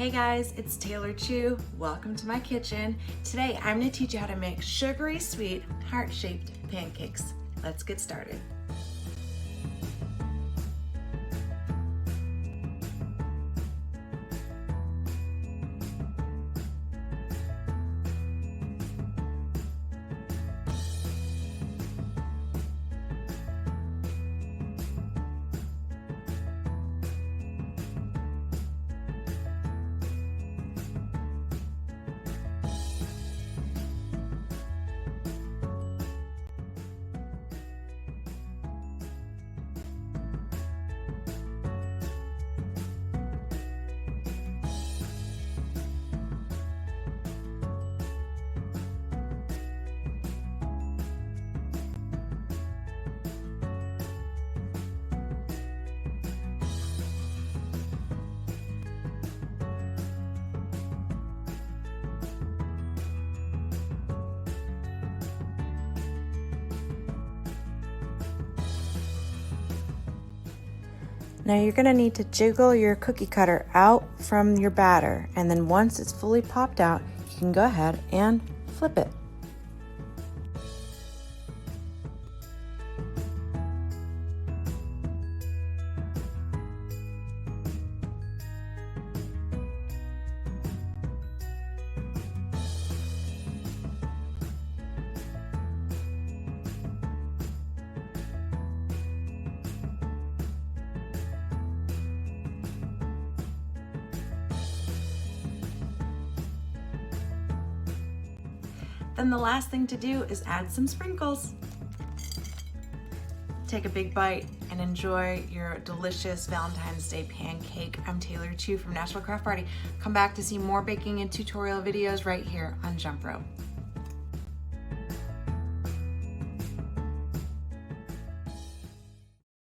Hey guys, it's Taylor Chu. Welcome to my kitchen. Today I'm going to teach you how to make sugary sweet heart-shaped pancakes. Let's get started. Now you're going to need to jiggle your cookie cutter out from your batter, and then once it's fully popped out, you can go ahead and flip it. Then the last thing to do is add some sprinkles. Take a big bite and enjoy your delicious Valentine's Day pancake. I'm Taylor Chu from Nashville Craft Party. Come back to see more baking and tutorial videos right here on Jump Rope.